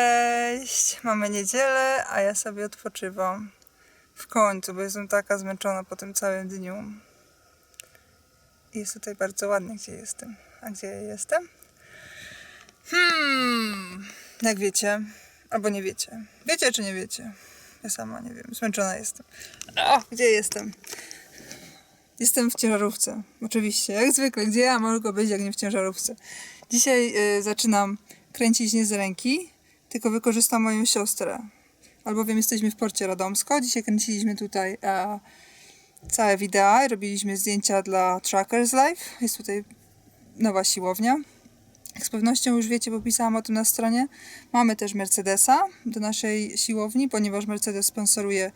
Cześć! Mamy niedzielę, a ja sobie odpoczywam. W końcu, bo jestem taka zmęczona po tym całym dniu. I jest tutaj bardzo ładnie, gdzie jestem. A gdzie ja jestem? Jak wiecie, albo nie wiecie. Wiecie czy nie wiecie? Ja sama nie wiem, zmęczona jestem. Gdzie jestem? Jestem w ciężarówce, oczywiście, jak zwykle. Gdzie ja mogę być, jak nie w ciężarówce? Dzisiaj zaczynam kręcić nie z ręki, tylko wykorzystam moją siostrę. Albowiem jesteśmy w porcie Radomsko. Dzisiaj kręciliśmy tutaj całe wideo, robiliśmy zdjęcia dla Trackers Life. Jest tutaj nowa siłownia. Jak z pewnością już wiecie, bo pisałam o tym na stronie. Mamy też Mercedesa do naszej siłowni, ponieważ Mercedes sponsoruje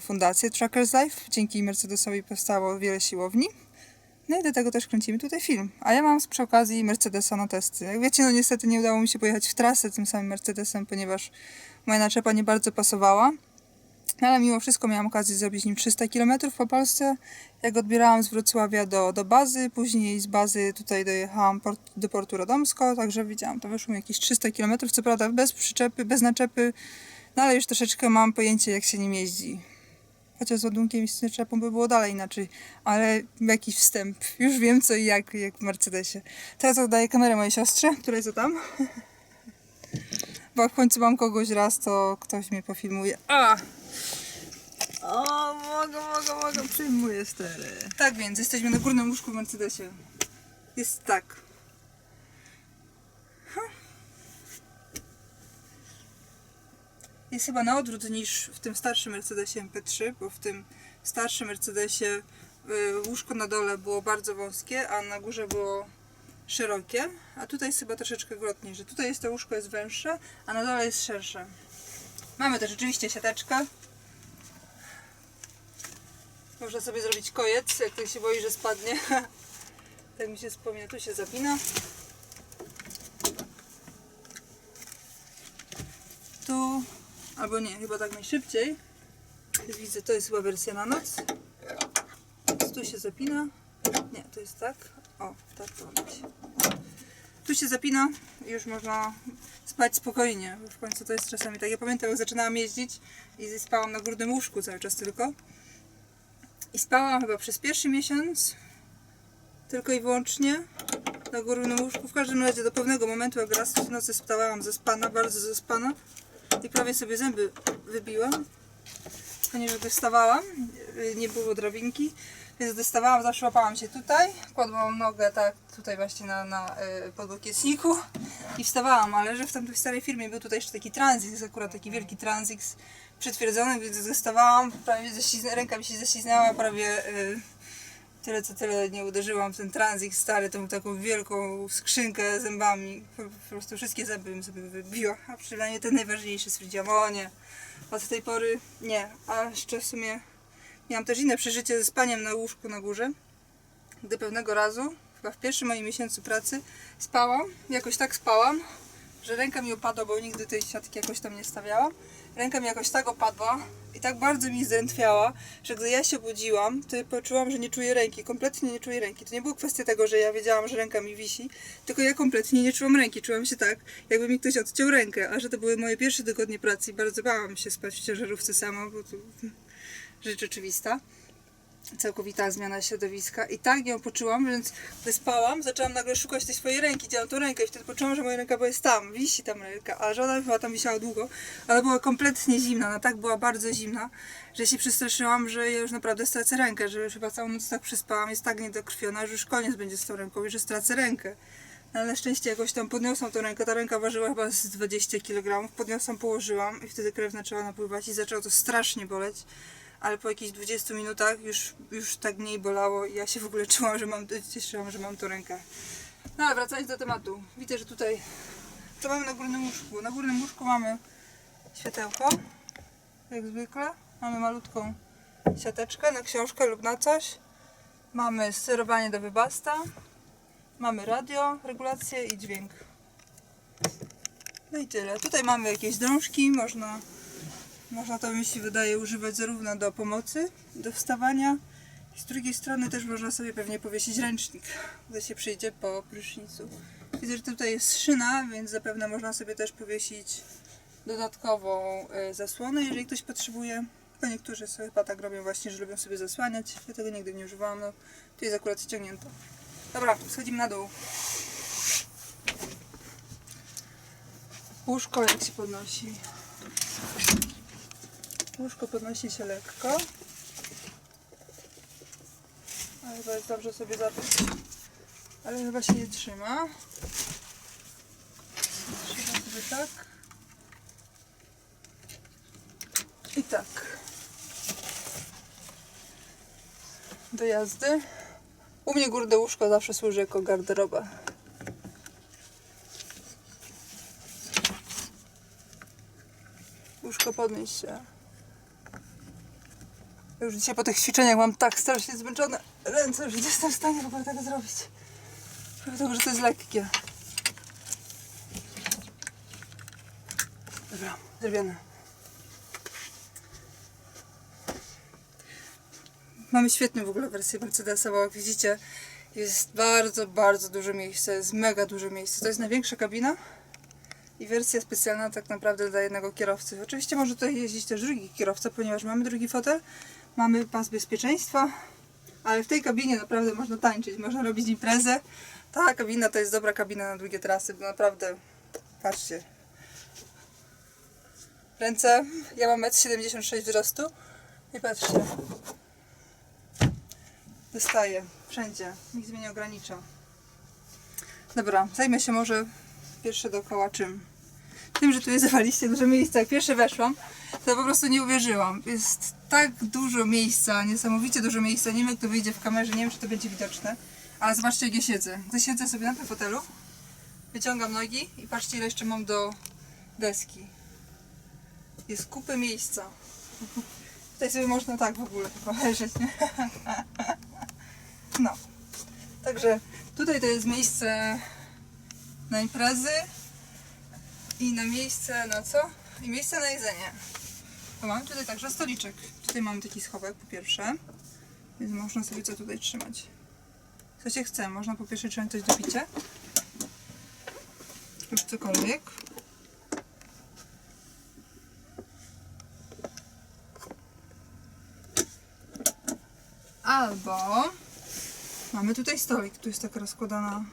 fundację Trackers Life. Dzięki Mercedesowi powstało wiele siłowni. No i do tego też kręcimy tutaj film. A ja mam przy okazji Mercedesa na testy. Jak wiecie, no niestety nie udało mi się pojechać w trasę tym samym Mercedesem, ponieważ moja naczepa nie bardzo pasowała. No ale mimo wszystko miałam okazję zrobić nim 300 km po Polsce. Jak odbierałam z Wrocławia do bazy, później z bazy tutaj dojechałam do portu Radomsko, także widziałam, to wyszło mi jakieś 300 km, co prawda bez przyczepy, bez naczepy, no ale już troszeczkę mam pojęcie, jak się nim jeździ. Chociaż z ładunkiem i z naczepą by było dalej inaczej, ale jakiś wstęp. Już wiem co i jak w Mercedesie. Teraz oddaję kamerę mojej siostrze, która jest tam. Bo jak w końcu mam kogoś raz, to ktoś mnie pofilmuje. Mogę, przyjmuję stery. Tak więc, jesteśmy na górnym łóżku w Mercedesie. Jest tak. Jest chyba na odwrót niż w tym starszym Mercedesie MP3, bo w tym starszym Mercedesie łóżko na dole było bardzo wąskie, a na górze było szerokie, a tutaj jest chyba troszeczkę grotniej, że tutaj jest to łóżko jest węższe, a na dole jest szersze. Mamy też oczywiście siateczkę. Można sobie zrobić kojec, jak ktoś się boi, że spadnie. Tak mi się wspomina, tu się zapina. Tu, albo nie, chyba tak najszybciej. Widzę, to jest chyba wersja na noc. Tu się zapina. Nie, to jest tak. O, tak to robi. Tu się zapina i już można spać spokojnie. Bo w końcu to jest czasami tak. Ja pamiętam, jak zaczynałam jeździć i spałam na górnym łóżku cały czas tylko. I spałam chyba przez pierwszy miesiąc tylko i wyłącznie na górnym łóżku. W każdym razie do pewnego momentu, jak raz w nocy wstawałam zaspana, bardzo zaspana i prawie sobie zęby wybiłam. Ponieważ gdy wstawałam, nie było drabinki, więc gdy wstawałam, zawsze łapałam się tutaj, kładłam nogę tak tutaj właśnie na podłokietniku i wstawałam, ale że w tamtej starej firmie był tutaj jeszcze taki Transix, akurat taki wielki Transix przytwierdzony, więc gdy wstawałam, prawie ręka mi się ześliznęła, prawie tyle co tyle nie uderzyłam w ten Transix stary, tą taką wielką skrzynkę zębami, po prostu wszystkie zęby bym sobie wybiła, a przynajmniej ten najważniejszy stwierdziłam, o nie. Od tej pory nie, a jeszcze w sumie miałam też inne przeżycie ze spaniem na łóżku na górze, gdy pewnego razu, chyba w pierwszym moim miesiącu pracy, spałam, jakoś tak spałam, że ręka mi opadła, bo nigdy tej siatki jakoś tam nie stawiałam. Ręka mi jakoś tak opadła i tak bardzo mi zdrętwiała, że gdy ja się budziłam, to ja poczułam, że nie czuję ręki, kompletnie nie czuję ręki. To nie było kwestia tego, że ja wiedziałam, że ręka mi wisi, tylko ja kompletnie nie czułam ręki. Czułam się tak, jakby mi ktoś odciął rękę, a że to były moje pierwsze tygodnie pracy i bardzo bałam się spać w ciężarówce sama, bo to rzecz oczywista. Całkowita zmiana środowiska i tak ją poczułam, więc gdy spałam, zaczęłam nagle szukać tej swojej ręki, działam tą rękę i wtedy poczułam, że moja ręka jest tam, wisi tam ręka, a że ona chyba tam wisiała długo, ale była kompletnie zimna, ona tak była bardzo zimna, że się przestraszyłam, że ja już naprawdę stracę rękę, że już chyba całą noc tak przespałam, jest tak niedokrwiona, że już koniec będzie z tą ręką i że stracę rękę. No, ale na szczęście jakoś tam podniosłam tą rękę, ta ręka ważyła chyba z 20 kg, podniosłam, położyłam i wtedy krew zaczęła napływać i zaczęło to strasznie boleć. Ale po jakichś 20 minutach już tak mniej bolało i ja się w ogóle cieszyłam, że mam tą rękę. No ale wracając do tematu. Widzę, że tutaj to mamy na górnym łóżku. Na górnym łóżku mamy światełko, jak zwykle. Mamy malutką siateczkę na książkę lub na coś. Mamy sterowanie do wybasta. Mamy radio, regulację i dźwięk. No i tyle. Tutaj mamy jakieś drążki, można to, mi się wydaje, używać zarówno do pomocy, do wstawania, i z drugiej strony też można sobie pewnie powiesić ręcznik, gdy się przyjdzie po prysznicu. Widzę, że tutaj jest szyna, więc zapewne można sobie też powiesić dodatkową zasłonę, jeżeli ktoś potrzebuje. To niektórzy sobie chyba tak robią właśnie, że lubią sobie zasłaniać. Ja tego nigdy nie używałam, no tu jest akurat ściągnięto. Dobra, schodzimy na dół. Łóżko jak się podnosi? Łóżko podnosi się lekko. Ale chyba jest dobrze sobie zapiąć. Ale chyba się nie trzyma. Trzyma sobie tak. I tak. Do jazdy. U mnie górne łóżko zawsze służy jako garderoba. Łóżko podnieść się. Już dzisiaj po tych ćwiczeniach mam tak strasznie zmęczone ręce, że nie jestem w stanie w ogóle tego zrobić. Dlatego, że to jest lekkie. Dobra, zrobione. Mamy świetną w ogóle wersję Mercedesa, bo jak widzicie jest bardzo, bardzo dużo miejsca, jest mega dużo miejsca. To jest największa kabina i wersja specjalna tak naprawdę dla jednego kierowcy. Oczywiście może tutaj jeździć też drugi kierowca, ponieważ mamy drugi fotel, mamy pas bezpieczeństwa, ale w tej kabinie naprawdę można tańczyć, można robić imprezę. Ta kabina to jest dobra kabina na długie trasy, bo naprawdę, patrzcie. Ręce, ja mam 1,76 m wzrostu i patrzcie. Wystaje wszędzie, nic mnie nie ogranicza. Dobra, zajmę się może pierwsze dookoła czym? Tym, że tu jest zawaliście dużo miejsca. Jak pierwsze weszłam, to po prostu nie uwierzyłam. Jest tak dużo miejsca, niesamowicie dużo miejsca. Nie wiem, jak to wyjdzie w kamerze, nie wiem, czy to będzie widoczne. Ale zobaczcie, jak ja siedzę. Gdy siedzę sobie na tym fotelu, wyciągam nogi i patrzcie, ile jeszcze mam do deski. Jest kupę miejsca. Tutaj sobie można tak w ogóle leżeć, nie? No. Także tutaj to jest miejsce na imprezy i na miejsce na co? I miejsce na jedzenie. To mamy tutaj także stoliczek. Tutaj mamy taki schowek po pierwsze, więc można sobie co tutaj trzymać. Co się chce, można po pierwsze trzymać coś do picia lub cokolwiek. Albo mamy tutaj stolik, tu jest taka rozkładana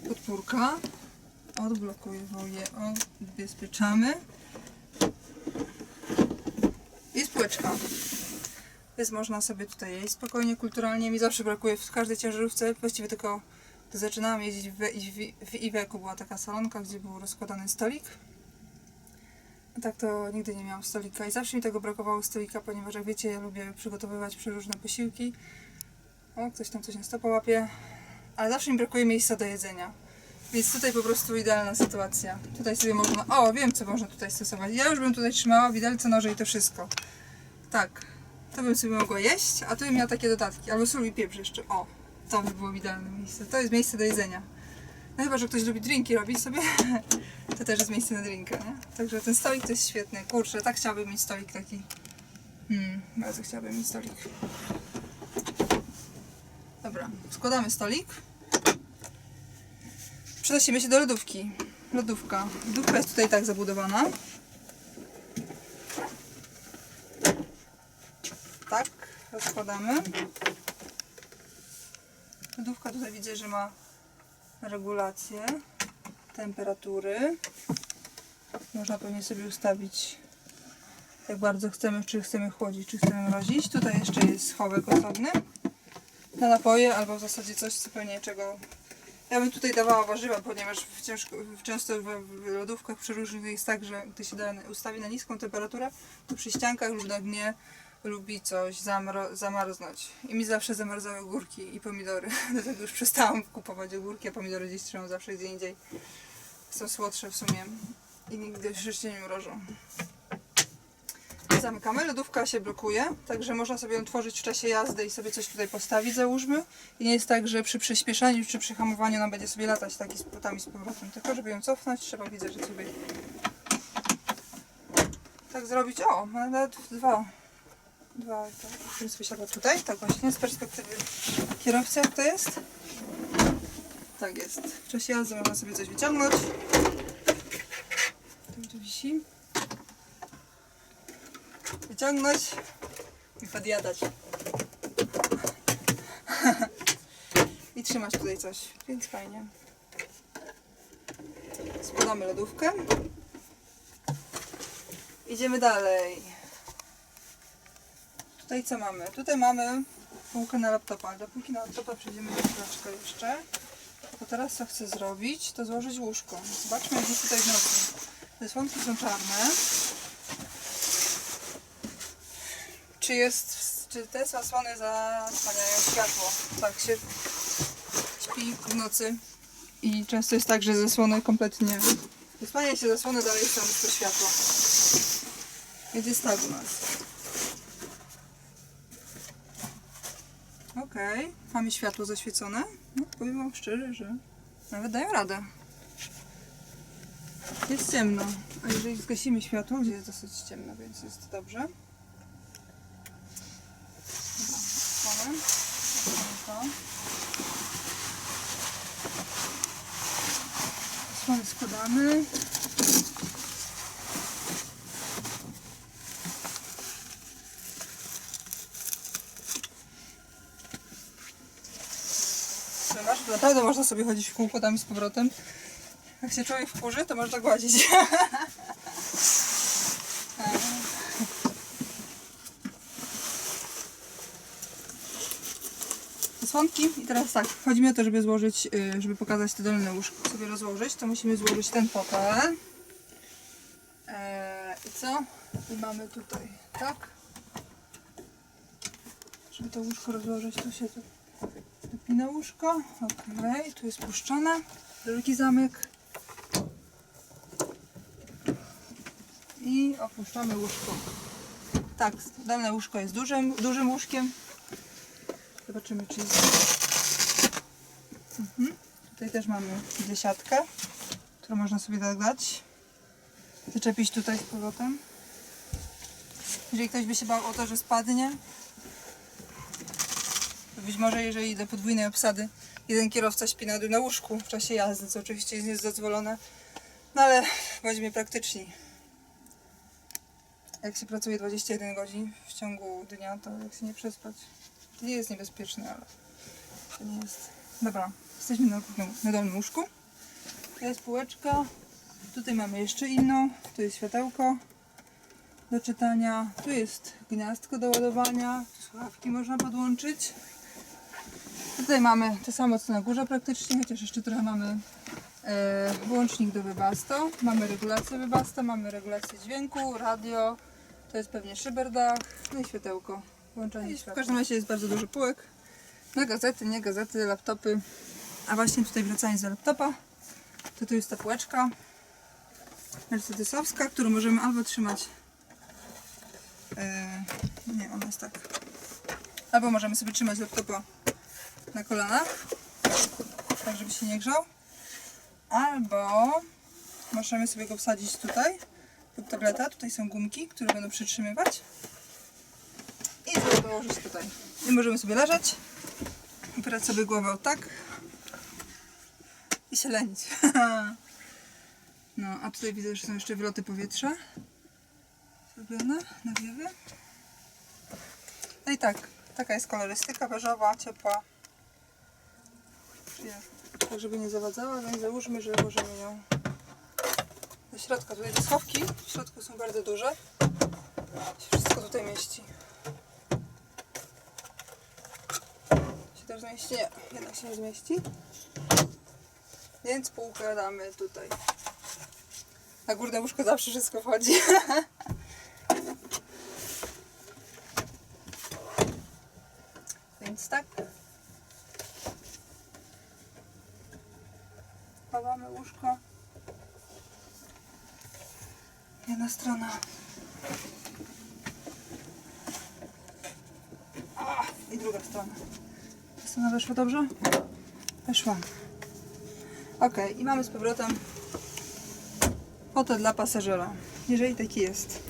podpórka. Odblokujemy, odbezpieczamy. I spółeczka. Więc można sobie tutaj jeść spokojnie, kulturalnie. Mi zawsze brakuje w każdej ciężarówce, właściwie tylko gdy zaczynałam jeździć w Iveco, była taka salonka, gdzie był rozkładany stolik. A tak to nigdy nie miałam stolika i zawsze mi tego brakowało stolika, ponieważ jak wiecie, ja lubię przygotowywać przeróżne posiłki. O, ktoś tam coś na stopa łapie. Ale zawsze mi brakuje miejsca do jedzenia. Więc tutaj po prostu idealna sytuacja. Tutaj sobie można... O, wiem, co można tutaj stosować. Ja już bym tutaj trzymała widelce, noże i to wszystko. Tak. To bym sobie mogła jeść, a tu bym miała takie dodatki. Albo sól i pieprz jeszcze. O, to by było idealne miejsce. To jest miejsce do jedzenia. No chyba, że ktoś lubi drinki robić sobie, to też jest miejsce na drinka, nie? Także ten stolik to jest świetny. Kurczę, tak chciałabym mieć stolik taki. Bardzo chciałabym mieć stolik. Dobra, składamy stolik. Przenosimy się do lodówki. Lodówka jest tutaj tak zabudowana. Tak, rozkładamy. Lodówka tutaj widzę, że ma regulację temperatury. Można pewnie sobie ustawić, jak bardzo chcemy, czy chcemy chłodzić, czy chcemy mrozić. Tutaj jeszcze jest schowek osobny na napoje, albo w zasadzie coś zupełnie. Ja bym tutaj dawała warzywa, ponieważ często w lodówkach przeróżnych jest tak, że gdy się ustawi na niską temperaturę, to przy ściankach lub na dnie lubi coś zamarznąć. I mi zawsze zamarzały ogórki i pomidory. Dlatego już przestałam kupować ogórki, a pomidory gdzieś trzymam zawsze gdzie indziej. Są słodsze w sumie i nigdy w życiu nie mrożą. Zamykamy, lodówka się blokuje, także można sobie ją tworzyć w czasie jazdy i sobie coś tutaj postawić, załóżmy. I nie jest tak, że przy przyspieszaniu czy przy hamowaniu nam będzie sobie latać taki z płotami z powrotem. Tylko żeby ją cofnąć, trzeba, widzę, że sobie tak zrobić. O, ma nawet dwa, to wysiada tutaj, tak właśnie, z perspektywy kierowcy jak to jest. Tak jest. W czasie jazdy można sobie coś wyciągnąć. Tu wisi. Wyciągnąć i podjadać. I trzymać tutaj coś, więc fajnie. Składamy lodówkę. Idziemy dalej. Tutaj co mamy? Tutaj mamy półkę na laptopa, ale do półki na laptopa przejdziemy do chwileczkę jeszcze. Bo teraz co chcę zrobić, to złożyć łóżko. Zobaczmy, jak jest tutaj w nocy. Te słonki są czarne. Czy te zasłony zasłaniają światło? Tak się śpi w nocy. I często jest tak, że zasłony kompletnie... Zasłania się zasłony, dalej jest tam to światło. Więc jest tak u nas. Okej, mamy światło zaświecone. No, powiem wam szczerze, że nawet dają radę. Jest ciemno, a jeżeli zgasimy światło, gdzie jest dosyć ciemno, więc jest dobrze. Dobra, mamy. Osłony składamy. Naprawdę można sobie chodzić w kółko tam i z powrotem. Jak się człowiek wkurzy, to można gładzić. Słonki i teraz tak, chodzi mi o to, żeby złożyć, żeby pokazać to dolne łóżko, sobie rozłożyć, to musimy złożyć ten fotel. I co? I mamy tutaj, tak? Żeby to łóżko rozłożyć, tu się dopina łóżko, okej, tu jest puszczone, drugi zamek i opuszczamy łóżko. Tak, dolne łóżko jest dużym łóżkiem. Zobaczymy, czy jest. Tutaj też mamy dziesiątkę, którą można sobie tak dać. Zaczepić tutaj z powrotem. Jeżeli ktoś by się bał o to, że spadnie, to być może jeżeli do podwójnej obsady jeden kierowca śpi na łóżku w czasie jazdy, co oczywiście jest niedozwolone, no ale bądźmy praktyczni. Jak się pracuje 21 godzin w ciągu dnia, to jak się nie przespać, to nie jest niebezpieczne, ale to nie jest. Dobra, jesteśmy na dolnym łóżku. To jest półeczka. Tutaj mamy jeszcze inną. Tu jest światełko do czytania. Tu jest gniazdko do ładowania. Słuchawki można podłączyć. Tutaj mamy to samo co na górze praktycznie, chociaż jeszcze trochę mamy włącznik do Webasto. Mamy regulację Webasto, mamy regulację dźwięku, radio. To jest pewnie szyberdach, no i światełko. Włączanie światła. W każdym razie jest bardzo dużo półek. Na gazety, nie gazety, laptopy. A właśnie tutaj wracając do laptopa, to tu jest ta półeczka mercedesowska, którą możemy albo trzymać. Nie, ona jest tak. Albo możemy sobie trzymać laptopa na kolanach, tak żeby się nie grzał. Albo możemy sobie go wsadzić tutaj, pod tableta. Tutaj są gumki, które będą przytrzymywać. I sobie dołożyć tutaj. I możemy sobie leżeć, opierać sobie głowę o tak i się lenić. No, a tutaj widzę, że są jeszcze wyloty powietrza zrobione, nawiewy. No i tak, taka jest kolorystyka beżowa, ciepła. Tak, żeby nie zawadzała, więc załóżmy, że włożymy ją do środka. Tutaj te schowki w środku są bardzo duże. Się wszystko tutaj mieści. Się też zmieści? Nie, jednak się nie zmieści. Więc półkę damy tutaj. Na górne łóżko zawsze wszystko wchodzi. Więc tak. Chowamy łóżko. Jedna strona. I druga strona. Ta strona weszła dobrze? Weszła. Ok, i mamy z powrotem fotel dla pasażera, jeżeli taki jest.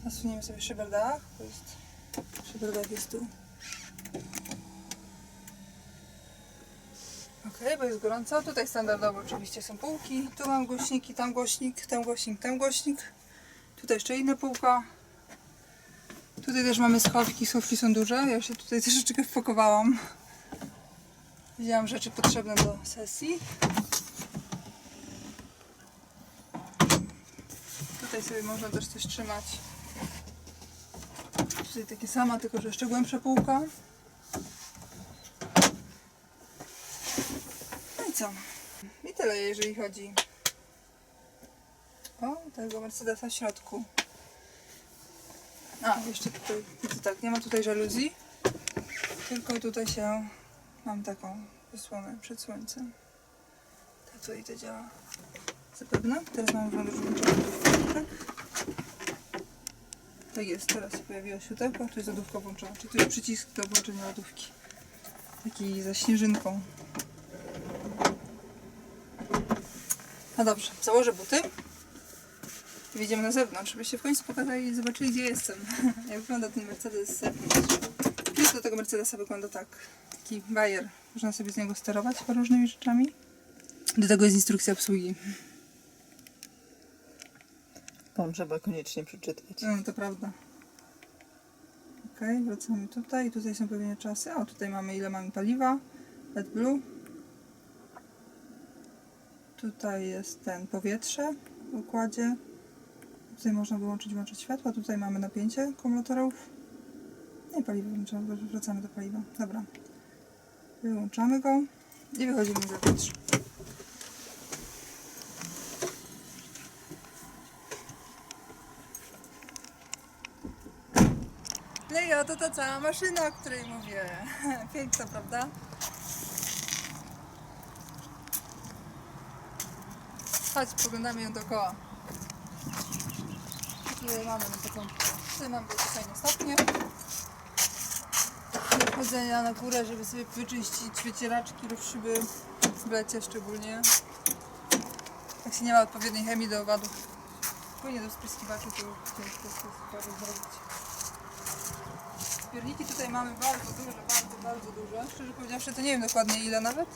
Zasuniemy sobie szyberdach. Szyberdach jest tu. Ok, bo jest gorąco. Tutaj standardowo oczywiście są półki. Tu mam głośniki, tam głośnik, tam głośnik, tam głośnik. Tutaj jeszcze inna półka. Tutaj też mamy schowki. Schowki są duże. Ja się tutaj troszeczkę wpakowałam. Wzięłam rzeczy potrzebne do sesji. Tutaj sobie można też coś trzymać. Tutaj takie sama, tylko że jeszcze głębsza półka. No i co? I tyle, jeżeli chodzi o tego Mercedesa w środku. A, jeszcze tutaj, tak, nie ma tutaj żaluzji, tylko tutaj się, mam taką wysłonę przed słońcem. Tak tutaj to działa. Zapewne? Teraz mam włączone, tak? Tak jest, teraz się pojawiło światełko, tu jest lodówka włączona, czyli tu jest przycisk do włączenia lodówki. Taki za śnieżynką. No dobrze, założę buty i wyjdziemy na zewnątrz, żebyście w końcu pokazali i zobaczyli, gdzie jestem. Jak wygląda ten Mercedes z zewnątrz. Klucz do tego Mercedesa wygląda tak. Taki bajer. Można sobie z niego sterować różnymi rzeczami. Do tego jest instrukcja obsługi. Tą trzeba koniecznie przeczytać. No, to prawda. Ok, wracamy tutaj. Tutaj są pewnie czasy. O, tutaj mamy ile mamy paliwa. AdBlue. Tutaj jest ten powietrze w układzie. Tutaj można wyłączyć, włączyć światła. Tutaj mamy napięcie akumulatorów. No i paliwo włączamy. Wracamy do paliwa. Dobra. Wyłączamy go i wychodzimy na zewnątrz. No i oto ta cała maszyna, o której mówię. Piękna, prawda? Chodź, poglądamy ją dookoła. Tutaj mamy na początku. Tutaj mamy fajne stopnie. Wchodzenia na górę, żeby sobie wyczyścić wycieraczki lub szyby w lecie szczególnie. Jak się nie ma odpowiedniej chemii do owadów. Płynie do spryskiwaczy, to ciężko jest zrobić. Zbiorniki tutaj mamy bardzo duże, bardzo duże. Szczerze powiedziawszy, to nie wiem dokładnie ile nawet,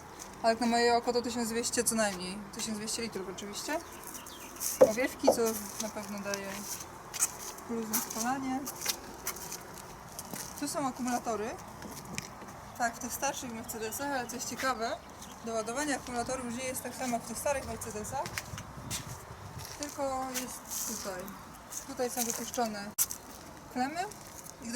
ale jak na moje oko to 1200 co najmniej. 1200 litrów oczywiście. Owiewki, co na pewno daje plus na spalanie. Tu są akumulatory. Tak, w tych starszych Mercedesach, ale coś ciekawe, do ładowania akumulatorów już jest tak samo w tych starych Mercedesach, tylko jest tutaj. Tutaj są wypuszczone klemy. I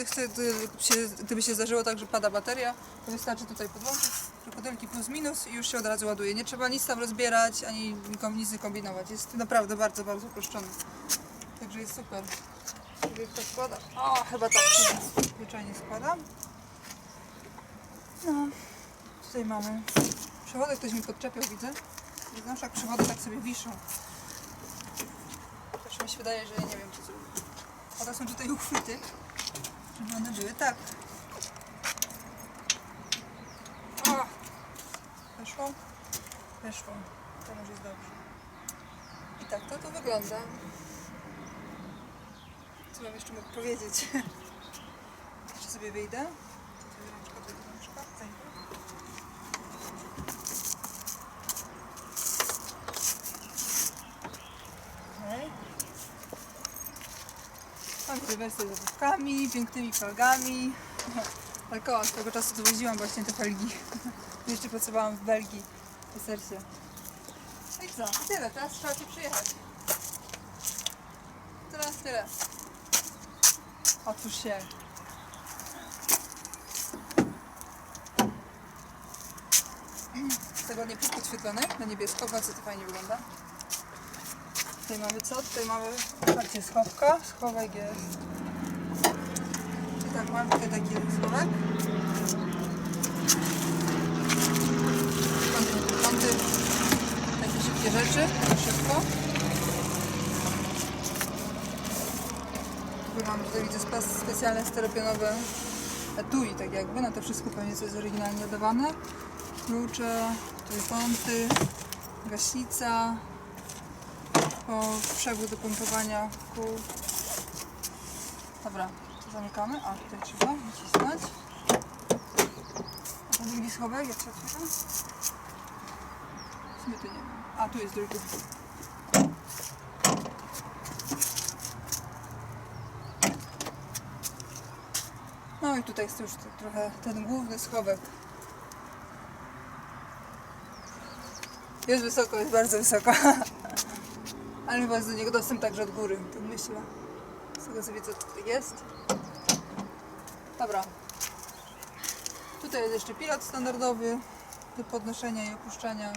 gdyby się zdarzyło tak, że pada bateria, to wystarczy tutaj podłączyć krokodylki plus minus i już się od razu ładuje. Nie trzeba nic tam rozbierać, ani nic kombinować. Jest naprawdę bardzo, bardzo uproszczony. Także jest super. Czyli to składa. O, chyba tak się zwyczajnie składa. No, tutaj mamy przewody, ktoś mi podczepiał, widzę. Znasz, jak przewody tak sobie wiszą. Też mi się wydaje, że ja nie wiem, czy to... A to są tutaj uchwyty, żeby one były tak. O! Weszło? Weszło. To już jest dobrze. I tak to wygląda. Co mam jeszcze mógł powiedzieć? Jeszcze sobie wyjdę. Mam tutaj wersję z lodówkami, pięknymi felgami. Ale koła z tego czasu to woziłam właśnie te felgi. Jeszcze pracowałam w Belgii w sersie. No i co? Tyle, teraz trzeba Ci przyjechać. Teraz tyle. Otwórz się. Tego nie podświetlone, na niebiesko, bardzo to fajnie wygląda. Tutaj mamy co? Tutaj mamy otwarcie schowka. Schowek jest. I tak, mam tutaj taki schowek. Kąty. Takie szybkie rzeczy. Szybko. Mam tutaj, widzę, specjalne steropionowe etui, tak jakby. Na to wszystko pewnie co jest oryginalnie dawane. Klucze, trójkąty, gaśnica. Przewód do pompowania kół. Dobra, to zamykamy. A tutaj trzeba nacisnąć. A drugi schowek, jak się otwiera? W sumie to nie wiem. A, tu jest drugi. No i tutaj jest już trochę ten główny schowek. Jest wysoko, jest bardzo wysoko. Ale chyba jest do niego dostęp także od góry, tak myślę. Z tego co widzę, co tutaj jest. Dobra. Tutaj jest jeszcze pilot standardowy do podnoszenia i opuszczania,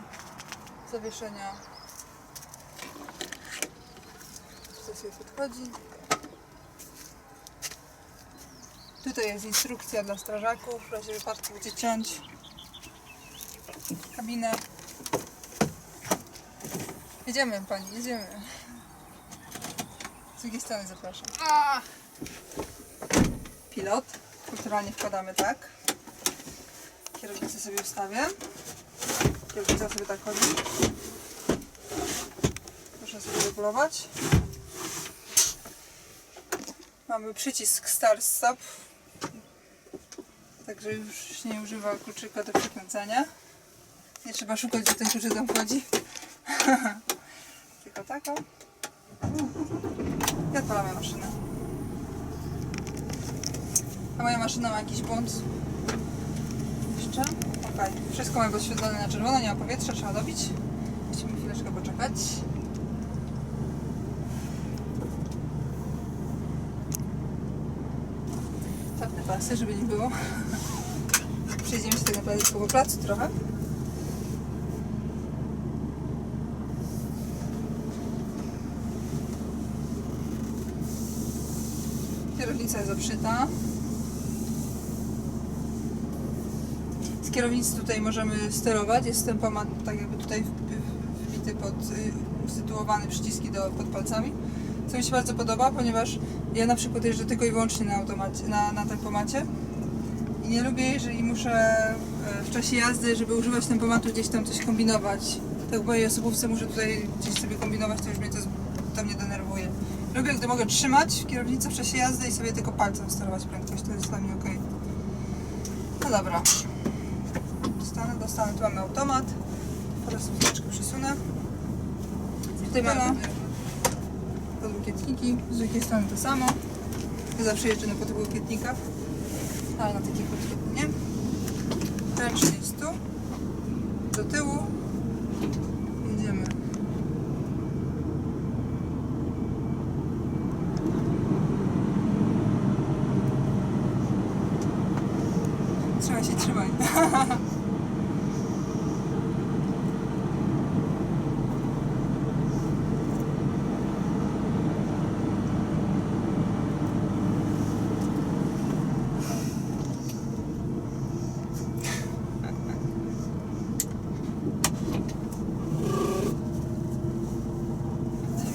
zawieszenia. Co się podchodzi. Tutaj jest instrukcja dla strażaków, w razie wypadku będzie ciąć kabinę. Jedziemy pani, jedziemy. Z drugiej strony zapraszam. Pilot. Kulturalnie wkładamy tak. Kierownicę sobie ustawię. Kierownica sobie tak chodzi. Proszę sobie regulować. Mamy przycisk Start Stop. Także już nie używa kluczyka do przekręcania. Nie trzeba szukać, gdzie ten kluczyk tam wchodzi. Tylko taką. I odpalamy maszynę. A moja maszyna ma jakiś błąd. Jeszcze? Ok. Wszystko mamy podświetlone na czerwono, nie ma powietrza, trzeba dobić. Musimy chwileczkę poczekać. Zapnę pasy, żeby nie było. Przejdziemy się tak naprawdę po placu trochę. Kierownica jest obszyta. Z kierownicy tutaj możemy sterować. Jest tempomat tak jakby tutaj wbity usytuowany przyciski pod palcami. Co mi się bardzo podoba, ponieważ ja na przykład jeżdżę tylko i wyłącznie na automacie, na tempomacie. I nie lubię, jeżeli muszę w czasie jazdy, żeby używać tempomatu, gdzieś tam coś kombinować. Tak w mojej osobówce muszę tutaj gdzieś sobie kombinować, to już mnie to mnie denerwuje. Lubię, gdy mogę trzymać kierownicę w czasie jazdy i sobie tylko palcem sterować prędkość, to jest dla mnie ok. No dobra. Dostanę, tu mamy automat. Teraz chwileczkę przesunę. Tutaj mamy podłokietniki, z drugiej strony to samo. Ja zawsze jeżdżę na podłokietnikach, ale na takich nie. Ręczny jest tu, do tyłu. Jedziemy. Trzeba się trzymać.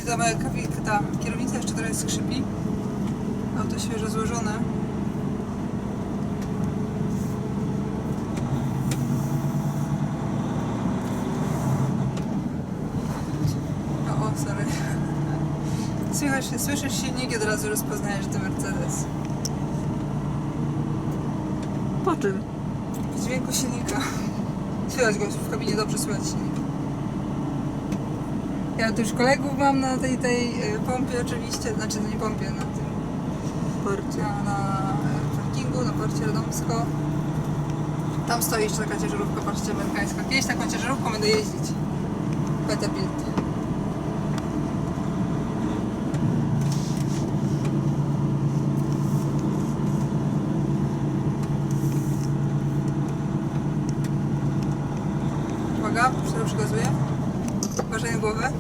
Wiadomo, ta kierownica jeszcze trochę skrzypi. Auto świeżo złożone. O, sorry. Słyszysz silnik i od razu rozpoznajesz, że to Mercedes. Po czym? W dźwięku silnika. Słychać go w kabinie, dobrze słychać silnik. Ja tu już kolegów mam na tej pompie oczywiście, znaczy no nie pompie, na tym porcie, na parkingu, na porcie Radomsko. Tam stoi jeszcze taka ciężarówka, patrzcie, amerykańska. Kiedyś taką ciężarówką będę jeździć. Peterbilt. Uwaga, już gazuję. Uważaj na głowę.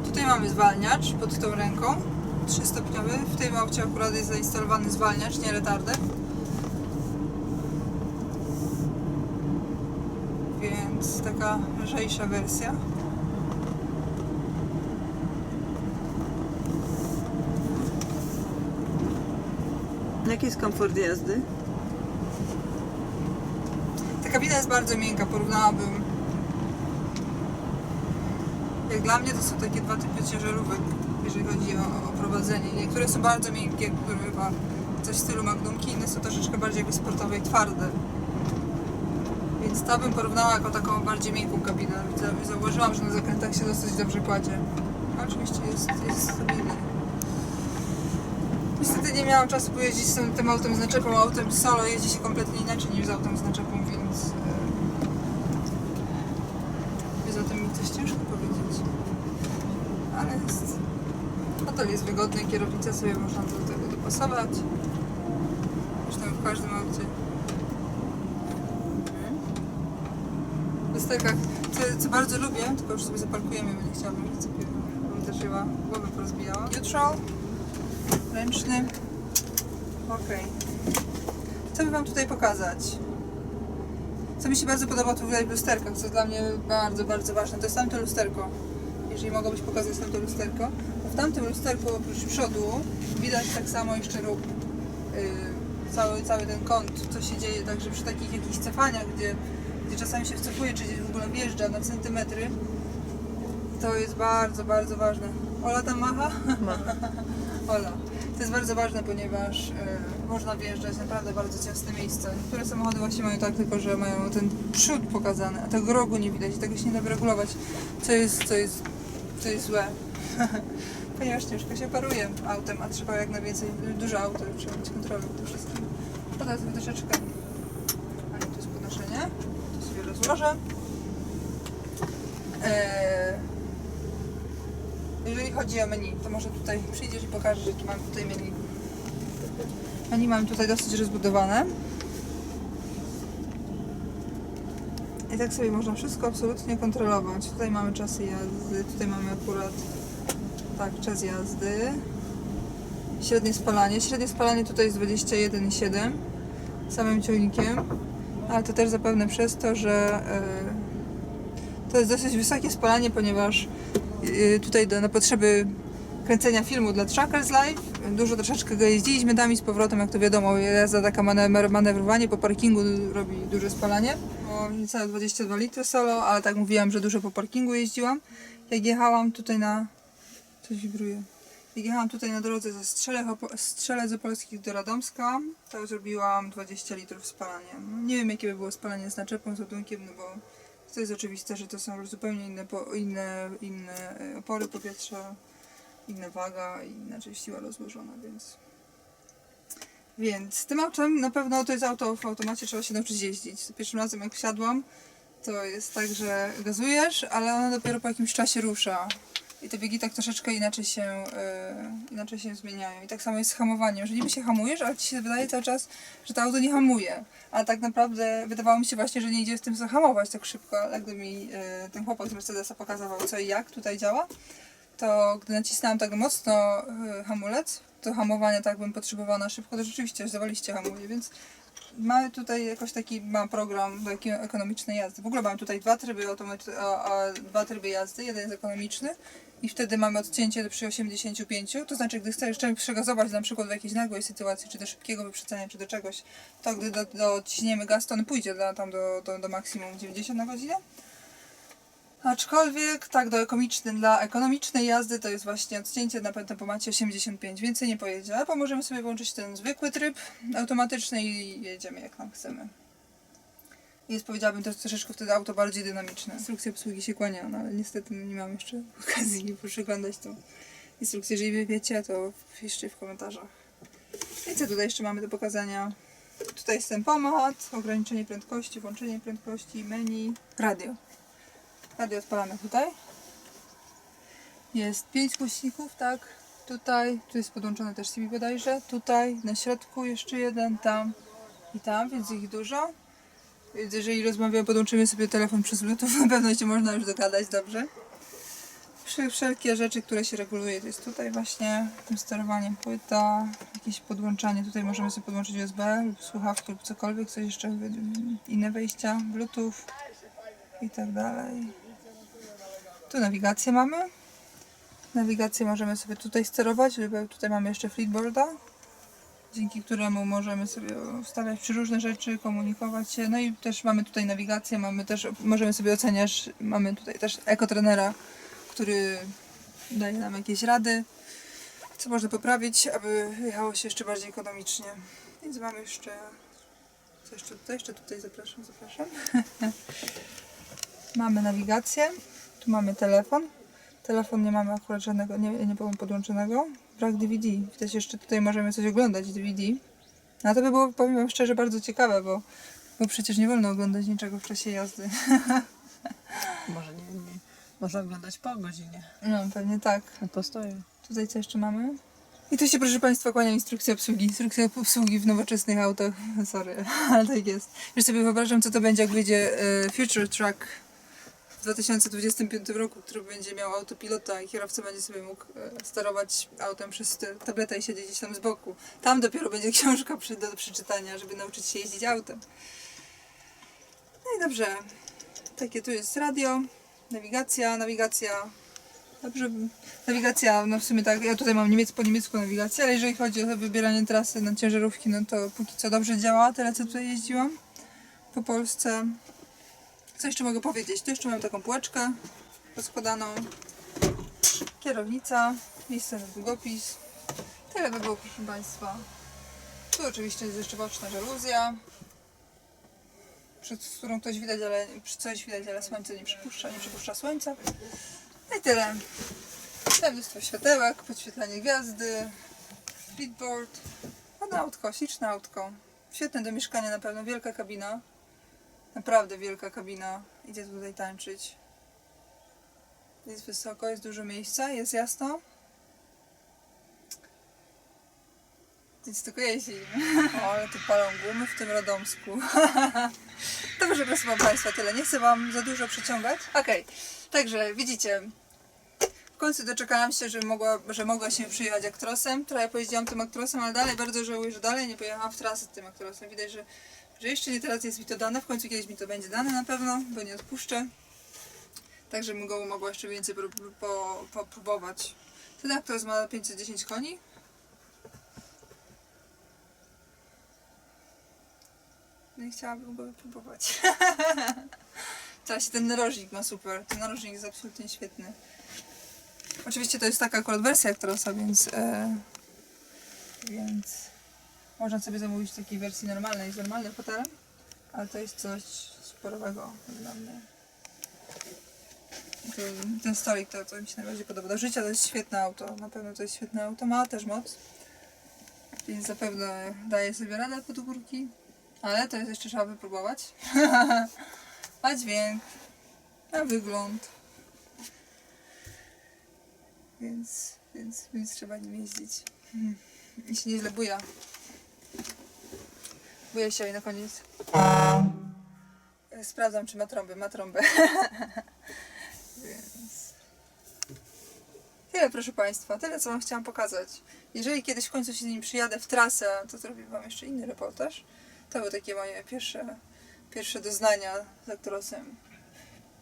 Tutaj mamy zwalniacz pod tą ręką, 3-stopniowy. W tym aucie akurat jest zainstalowany zwalniacz, nie retardem. Więc taka lżejsza wersja. Jaki jest komfort jazdy? Ta kabina jest bardzo miękka, porównałabym Jak dla mnie to są takie dwa typy ciężarówek, jeżeli chodzi o prowadzenie. Niektóre są bardzo miękkie, które chyba coś w stylu magnumki, inne są troszeczkę bardziej jakby sportowe i twarde. Więc ta bym porównała jako taką bardziej miękką kabinę. Zauważyłam, że na zakrętach się dosyć dobrze kładzie. Oczywiście jest stabilny. Niestety nie miałam czasu pojeździć z tym autem z naczepą. Autem solo jeździ się kompletnie inaczej niż z autem z naczepą, więc o tym mi coś ciężko powiedzieć. Ale jest... Fotel jest wygodny, kierownicę sobie można do tego dopasować. Zresztą w każdym aucie. W lusterkach, co bardzo lubię, tylko już sobie zaparkujemy, bo nie chciałabym, żebym też chyba głowę porozbijała. Neutral, ręczny. Ok. Co by wam tutaj pokazać? Co mi się bardzo podoba tutaj w lusterkach, co dla mnie bardzo, bardzo ważne, to jest tamto lusterko. Jeżeli mogłabyś pokazać tamto lusterko. To w tamtym lusterku oprócz przodu widać tak samo jeszcze ruch. Cały ten kąt, co się dzieje, także przy takich jakichś cofaniach, gdzie czasami się wcofuje, czy gdzieś w ogóle wjeżdża na centymetry, to jest bardzo, bardzo ważne. Ola tam macha? Ola. To jest bardzo ważne, ponieważ można wjeżdżać naprawdę bardzo ciasne miejsca. Niektóre samochody właśnie mają tak, tylko że mają ten przód pokazany, a tego rogu nie widać i tego się nie da wyregulować, co jest złe. Ponieważ ciężko się paruje autem, a trzeba jak najwięcej, dużo auto, trzeba mieć kontrolę nad tym wszystkim. Podam sobie troszeczkę. A nie, to jest podnoszenie. To sobie rozłożę. Jeżeli chodzi o menu, to może tutaj przyjdziesz i pokażesz, jakie mam tutaj menu. Menu mam tutaj dosyć rozbudowane. I tak sobie można wszystko absolutnie kontrolować. Tutaj mamy czasy jazdy, tutaj mamy akurat tak, czas jazdy. Średnie spalanie. Średnie spalanie tutaj jest 21,7 samym ciągnikiem, ale to też zapewne przez to, że to jest dosyć wysokie spalanie, ponieważ tutaj na potrzeby kręcenia filmu dla Truckers Live dużo troszeczkę go jeździliśmy tam i z powrotem, jak to wiadomo, jazda taka manewrowanie po parkingu robi duże spalanie. O niecałe 22 litry solo, ale tak mówiłam, że dużo po parkingu jeździłam. Jak jechałam tutaj na... coś wibruje. Jak jechałam tutaj na drodze ze Strzelec Opolskich do Radomska, to zrobiłam 20 litrów spalania. No, nie wiem, jakie by było spalanie z naczepą, z ładunkiem, no bo to jest oczywiste, że to są zupełnie inne opory powietrza, inna waga i inaczej siła rozłożona, więc tym autem na pewno to jest auto w automacie, trzeba się nauczyć jeździć. Za pierwszym razem jak wsiadłam, to jest tak, że gazujesz, ale ona dopiero po jakimś czasie rusza. I te biegi tak troszeczkę inaczej się zmieniają. I tak samo jest z hamowaniem. Jeżeli niby się hamujesz, ale ci się wydaje cały czas, że to auto nie hamuje. A tak naprawdę wydawało mi się właśnie, że nie idzie z tym zahamować tak szybko. Ale gdy mi ten chłopak z Mercedesa pokazywał, co i jak tutaj działa, to gdy nacisnęłam tak mocno hamulec, to hamowania tak bym potrzebowała na szybko, to rzeczywiście zawaliście hamuje, więc mamy tutaj jakoś taki program do ekonomicznej jazdy. W ogóle mamy tutaj dwa tryby jazdy, jeden jest ekonomiczny i wtedy mamy odcięcie przy 85, to znaczy gdy chcesz przegazować na przykład w jakiejś nagłej sytuacji, czy do szybkiego wyprzedzenia, czy do czegoś, to gdy dociśniemy gaz, to on pójdzie tam do maksimum 90 na godzinę. Aczkolwiek tak, dla ekonomicznej jazdy to jest właśnie odcięcie na tempomacie 85, więcej nie pojedzie, albo możemy sobie włączyć ten zwykły tryb automatyczny i jedziemy jak nam chcemy. Jest, powiedziałabym, to jest troszeczkę wtedy auto bardziej dynamiczne. Instrukcja obsługi się kłania, no ale niestety nie mam jeszcze okazji przeglądać tą instrukcję. Jeżeli wy wiecie, to piszcie w komentarzach. I co tutaj jeszcze mamy do pokazania? Tutaj jest ten pomad, ograniczenie prędkości, włączenie prędkości, menu, radio. Radio odpalamy tutaj. Jest 5 głośników, tak. Tutaj, tu jest podłączony też CB bodajże. Tutaj, na środku jeszcze jeden, tam i tam, więc ich dużo. Więc jeżeli podłączymy sobie telefon przez Bluetooth, na pewno się można już dogadać dobrze. Wszelkie rzeczy, które się reguluje, to jest tutaj właśnie tym sterowaniem płyta, jakieś podłączanie. Tutaj możemy sobie podłączyć USB lub słuchawki lub cokolwiek, coś jeszcze, inne wejścia, Bluetooth i tak dalej. Tu nawigację mamy. Nawigację możemy sobie tutaj sterować, tutaj mamy jeszcze flipboarda, dzięki któremu możemy sobie ustawiać różne rzeczy, komunikować się. No i też mamy tutaj nawigację, możemy sobie oceniać, mamy tutaj też ekotrenera, który daje nam jakieś rady, co można poprawić, aby jechało się jeszcze bardziej ekonomicznie. Więc mamy jeszcze... Co jeszcze tutaj? Jeszcze tutaj zapraszam. Mamy nawigację. Tu mamy telefon. Telefon nie mamy akurat żadnego, nie było podłączonego. Brak DVD. Widać, jeszcze tutaj możemy coś oglądać DVD. No to by było, powiem wam szczerze, bardzo ciekawe, bo przecież nie wolno oglądać niczego w czasie jazdy. Może nie. Można oglądać po godzinie. No, pewnie tak. Na postoju. Tutaj co jeszcze mamy? I tu się, proszę Państwa, kłania instrukcja obsługi. Instrukcja obsługi w nowoczesnych autach. Sorry, ale tak jest. Już sobie wyobrażam, co to będzie, jak wyjdzie Future Truck w 2025 roku, który będzie miał autopilota i kierowca będzie sobie mógł sterować autem przez tabletę i siedzieć gdzieś tam z boku. Tam dopiero będzie książka do przeczytania, żeby nauczyć się jeździć autem. No i dobrze. Takie tu jest radio, nawigacja. Dobrze, nawigacja, no w sumie tak, ja tutaj mam po niemiecku nawigację, ale jeżeli chodzi o wybieranie trasy na ciężarówki, no to póki co dobrze działa, tyle co tutaj jeździłam po Polsce. Co jeszcze mogę powiedzieć? Tu jeszcze mam taką półeczkę rozkładaną, kierownica, miejsce na długopis. Tyle by było, proszę Państwa. Tu oczywiście jest jeszcze boczna żaluzja, przed którą coś widać, ale słońce nie przypuszcza słońca. No i tyle. Tam mnóstwo światełek, podświetlanie gwiazdy, speedboard. Ładne autko, śliczne autko. Świetne do mieszkania na pewno, wielka kabina. Naprawdę wielka kabina. Idzie tutaj tańczyć. Jest wysoko, jest dużo miejsca, jest jasno. Nic tylko jeździ. O, ale tu palą gumy w tym Radomsku. Dobrze, proszę Państwa, tyle. Nie chcę Wam za dużo przeciągać. Okej, także widzicie, w końcu doczekałam się, że mogła się przyjechać Actrosem. Trochę pojeździłam tym Actrosem, ale dalej bardzo żałuję, że dalej nie pojechałam w trasę tym Actrosem. Widać, że jeszcze nie teraz jest mi to dane, w końcu kiedyś mi to będzie dane na pewno, bo nie odpuszczę. Także bym go mogła jeszcze więcej popróbować. Ten Actros ma 510 koni. No i chciałabym go wypróbować. Teraz ten narożnik ma super. Ten narożnik jest absolutnie świetny. Oczywiście to jest taka akurat wersja Actrosa, więc można sobie zamówić w takiej wersji normalnej, z normalnym fotelem, ale to jest coś sporowego dla mnie. Ten stolik to mi się najbardziej podoba. Do życia to jest świetne auto, na pewno to jest świetne auto, ma też moc, więc zapewne daje sobie radę pod górki, ale to jest jeszcze trzeba wypróbować. Ma dźwięk, ma wygląd. Więc trzeba nim jeździć. I się nieźle buja. Buja się i na koniec. Sprawdzam, czy ma trąbę. Ma trąbę. Więc... Tyle, proszę Państwa. Tyle, co Wam chciałam pokazać. Jeżeli kiedyś w końcu się z nim przyjadę w trasę, to zrobię Wam jeszcze inny reportaż. To były takie moje pierwsze doznania z Actrosem.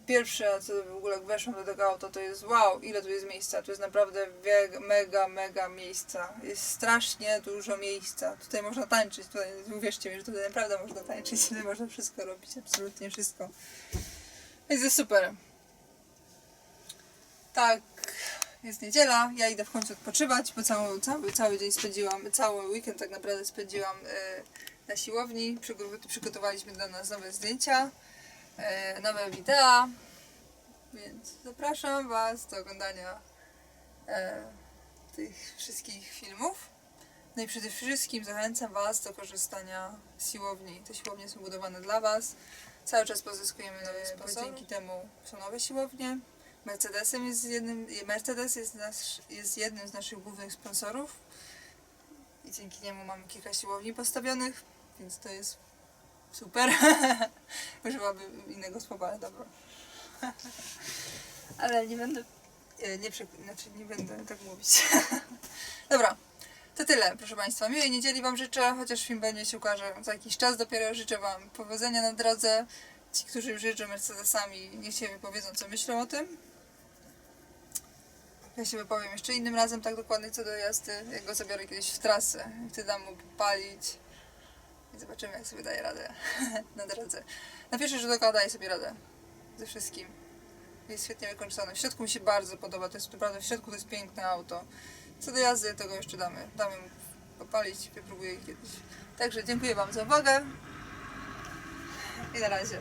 Pierwsze, co w ogóle jak weszłam do tego auta, to jest wow, ile tu jest miejsca. Tu jest naprawdę mega miejsca. Jest strasznie dużo miejsca. Tutaj można tańczyć, tutaj, uwierzcie mi, że tutaj naprawdę można tańczyć. Tutaj można wszystko robić, absolutnie wszystko. Więc jest super. Tak, jest niedziela, ja idę w końcu odpoczywać, bo cały dzień spędziłam, cały weekend tak naprawdę spędziłam na siłowni. Przygotowaliśmy dla nas nowe zdjęcia, nowe wideo, więc zapraszam Was do oglądania tych wszystkich filmów. No i przede wszystkim zachęcam Was do korzystania z siłowni. Te siłownie są budowane dla Was. Cały czas pozyskujemy nowe sponsory, dzięki temu są nowe siłownie. Mercedes jest jednym z naszych głównych sponsorów i dzięki niemu mamy kilka siłowni postawionych, więc to jest super. Używałabym innego słowa, ale dobra. Ale nie będę, nie będę tak mówić. Dobra, to tyle, proszę Państwa. Miłej niedzieli Wam życzę, chociaż film będzie się ukaże za jakiś czas dopiero. Życzę Wam powodzenia na drodze. Ci, którzy już jeżdżą Mercedesami, niech się wypowiedzą, co myślą o tym. Ja się wypowiem jeszcze innym razem tak dokładnie co do jazdy, jak go zabiorę kiedyś w trasę. Wtedy dam mu popalić i zobaczymy, jak sobie daje radę na drodze. Na pierwszy rzut oka daje sobie radę ze wszystkim. Jest świetnie wykończone. W środku mi się bardzo podoba. To jest naprawdę, w środku to jest piękne auto. Co do jazdy, tego jeszcze damy mu popalić, wypróbuję kiedyś. Także dziękuję Wam za uwagę i na razie.